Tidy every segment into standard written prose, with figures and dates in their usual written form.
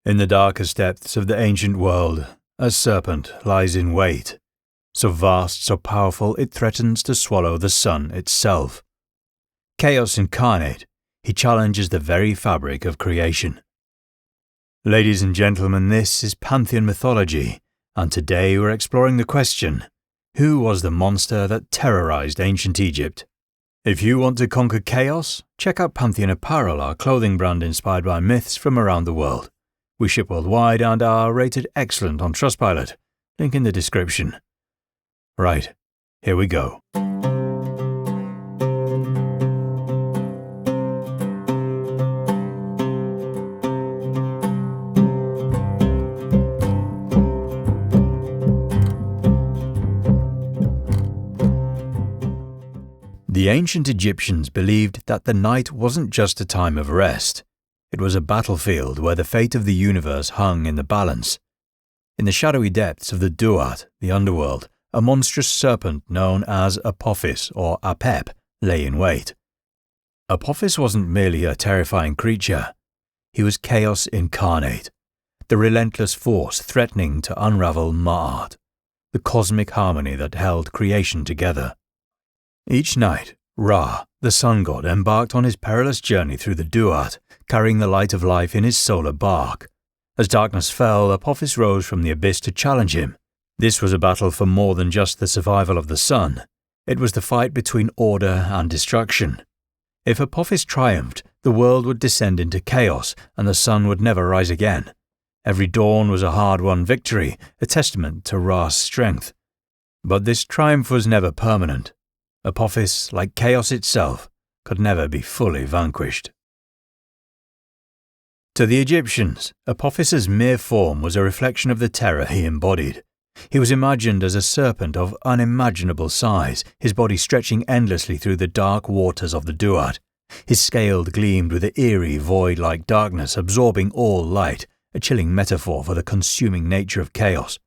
In the darkest depths of the ancient world, a serpent lies in wait, so vast, so powerful it threatens to swallow the sun itself. Chaos incarnate, he challenges the very fabric of creation. Ladies and gentlemen, this is Pantheon Mythology, and today we're exploring the question, who was the monster that terrorized ancient Egypt? If you want to conquer chaos, check out Pantheon Apparel, our clothing brand inspired by myths from around the world. We ship worldwide and are rated excellent on Trustpilot. Link in the description. Right, here we go. The ancient Egyptians believed that the night wasn't just a time of rest. It was a battlefield where the fate of the universe hung in the balance. In the shadowy depths of the Duat, the underworld, a monstrous serpent known as Apophis or Apep lay in wait. Apophis wasn't merely a terrifying creature. He was chaos incarnate, the relentless force threatening to unravel Ma'at, the cosmic harmony that held creation together. Each night, Ra, the sun god, embarked on his perilous journey through the Duat, carrying the light of life in his solar bark. As darkness fell, Apophis rose from the abyss to challenge him. This was a battle for more than just the survival of the sun. It was the fight between order and destruction. If Apophis triumphed, the world would descend into chaos and the sun would never rise again. Every dawn was a hard-won victory, a testament to Ra's strength. But this triumph was never permanent. Apophis, like chaos itself, could never be fully vanquished. To the Egyptians, Apophis's mere form was a reflection of the terror he embodied. He was imagined as a serpent of unimaginable size, his body stretching endlessly through the dark waters of the Duat. His scale gleamed with an eerie, void-like darkness absorbing all light, a chilling metaphor for the consuming nature of chaos.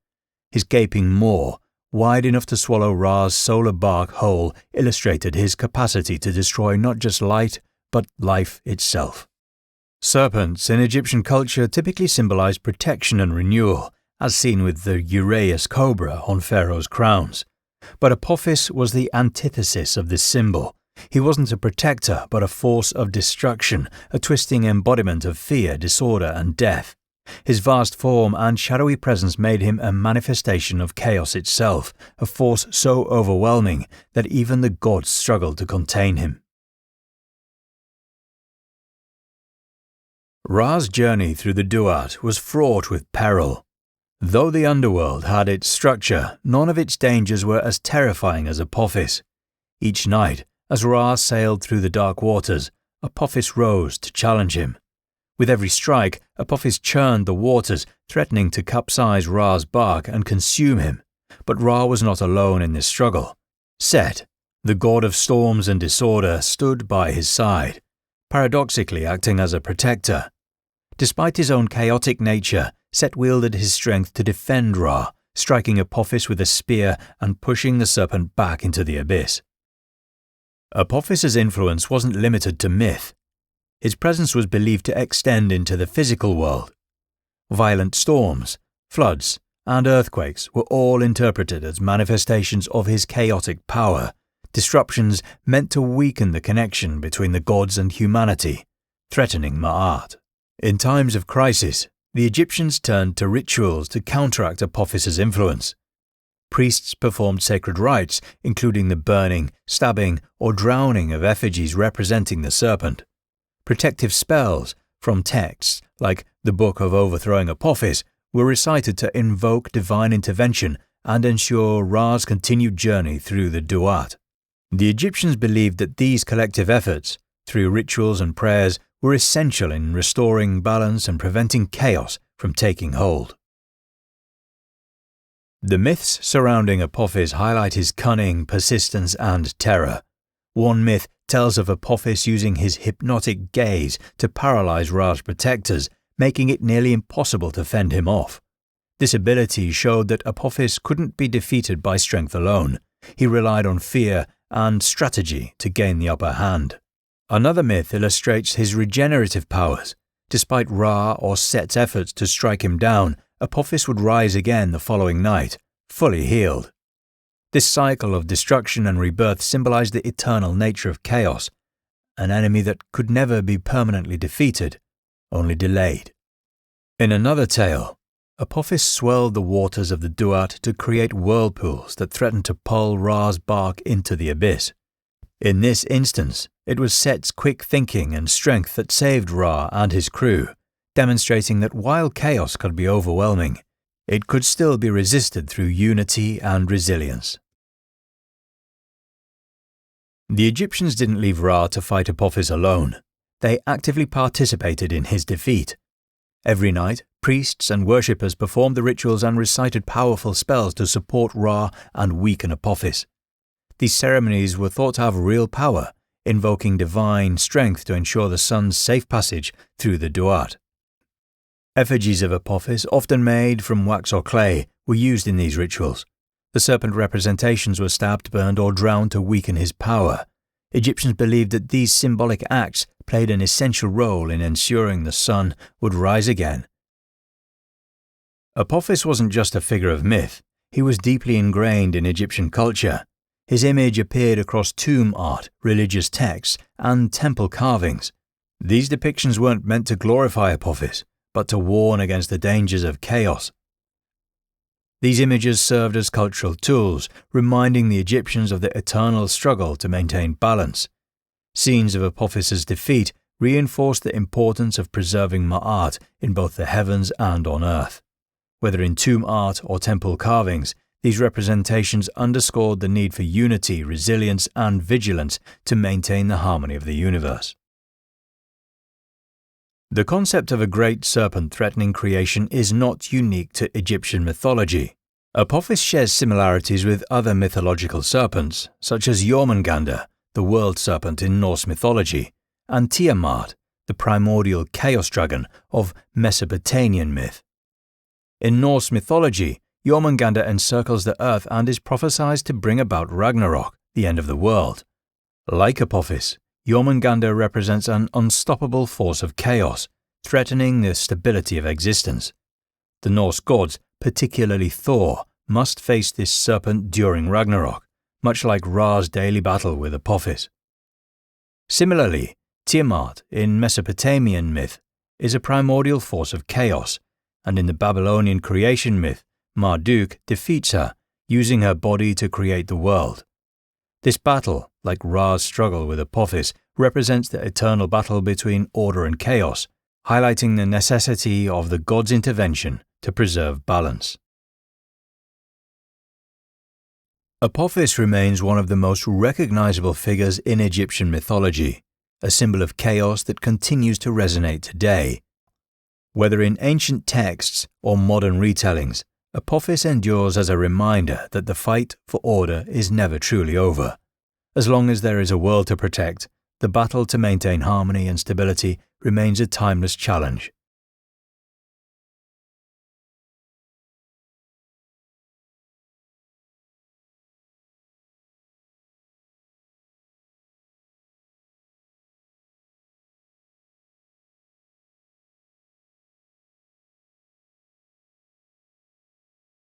His gaping maw, wide enough to swallow Ra's solar bark whole, illustrated his capacity to destroy not just light, but life itself. Serpents in Egyptian culture typically symbolized protection and renewal, as seen with the Uraeus cobra on pharaohs' crowns. But Apophis was the antithesis of this symbol. He wasn't a protector, but a force of destruction, a twisting embodiment of fear, disorder, and death. His vast form and shadowy presence made him a manifestation of chaos itself, a force so overwhelming that even the gods struggled to contain him. Ra's journey through the Duat was fraught with peril. Though the underworld had its structure, none of its dangers were as terrifying as Apophis. Each night, as Ra sailed through the dark waters, Apophis rose to challenge him. With every strike, Apophis churned the waters, threatening to capsize Ra's bark and consume him. But Ra was not alone in this struggle. Set, the god of storms and disorder, stood by his side, paradoxically acting as a protector. Despite his own chaotic nature, Set wielded his strength to defend Ra, striking Apophis with a spear and pushing the serpent back into the abyss. Apophis's influence wasn't limited to myth. His presence was believed to extend into the physical world. Violent storms, floods, and earthquakes were all interpreted as manifestations of his chaotic power, disruptions meant to weaken the connection between the gods and humanity, threatening Ma'at. In times of crisis, the Egyptians turned to rituals to counteract Apophis's influence. Priests performed sacred rites, including the burning, stabbing, or drowning of effigies representing the serpent. Protective spells from texts like the Book of Overthrowing Apophis were recited to invoke divine intervention and ensure Ra's continued journey through the Duat. The Egyptians believed that these collective efforts, through rituals and prayers, were essential in restoring balance and preventing chaos from taking hold. The myths surrounding Apophis highlight his cunning, persistence, and terror. One myth tells of Apophis using his hypnotic gaze to paralyze Ra's protectors, making it nearly impossible to fend him off. This ability showed that Apophis couldn't be defeated by strength alone. He relied on fear and strategy to gain the upper hand. Another myth illustrates his regenerative powers. Despite Ra or Set's efforts to strike him down, Apophis would rise again the following night, fully healed. This cycle of destruction and rebirth symbolized the eternal nature of chaos, an enemy that could never be permanently defeated, only delayed. In another tale, Apophis swelled the waters of the Duat to create whirlpools that threatened to pull Ra's bark into the abyss. In this instance, it was Set's quick thinking and strength that saved Ra and his crew, demonstrating that while chaos could be overwhelming, it could still be resisted through unity and resilience. The Egyptians didn't leave Ra to fight Apophis alone. They actively participated in his defeat. Every night, priests and worshippers performed the rituals and recited powerful spells to support Ra and weaken Apophis. These ceremonies were thought to have real power, invoking divine strength to ensure the sun's safe passage through the Duat. Effigies of Apophis, often made from wax or clay, were used in these rituals. The serpent representations were stabbed, burned, or drowned to weaken his power. Egyptians believed that these symbolic acts played an essential role in ensuring the sun would rise again. Apophis wasn't just a figure of myth, he was deeply ingrained in Egyptian culture. His image appeared across tomb art, religious texts, and temple carvings. These depictions weren't meant to glorify Apophis, but to warn against the dangers of chaos. These images served as cultural tools, reminding the Egyptians of the eternal struggle to maintain balance. Scenes of Apophis's defeat reinforced the importance of preserving Ma'at in both the heavens and on earth. Whether in tomb art or temple carvings, these representations underscored the need for unity, resilience, and vigilance to maintain the harmony of the universe. The concept of a great serpent threatening creation is not unique to Egyptian mythology. Apophis shares similarities with other mythological serpents, such as Jormungandr, the world serpent in Norse mythology, and Tiamat, the primordial chaos dragon of Mesopotamian myth. In Norse mythology, Jormungandr encircles the earth and is prophesied to bring about Ragnarok, the end of the world. Like Apophis, Jormungandr represents an unstoppable force of chaos, threatening the stability of existence. The Norse gods, particularly Thor, must face this serpent during Ragnarok, much like Ra's daily battle with Apophis. Similarly, Tiamat in Mesopotamian myth is a primordial force of chaos, and in the Babylonian creation myth, Marduk defeats her, using her body to create the world. This battle, like Ra's struggle with Apophis, represents the eternal battle between order and chaos, highlighting the necessity of the god's intervention to preserve balance. Apophis remains one of the most recognizable figures in Egyptian mythology, a symbol of chaos that continues to resonate today. Whether in ancient texts or modern retellings, Apophis endures as a reminder that the fight for order is never truly over. As long as there is a world to protect, the battle to maintain harmony and stability remains a timeless challenge.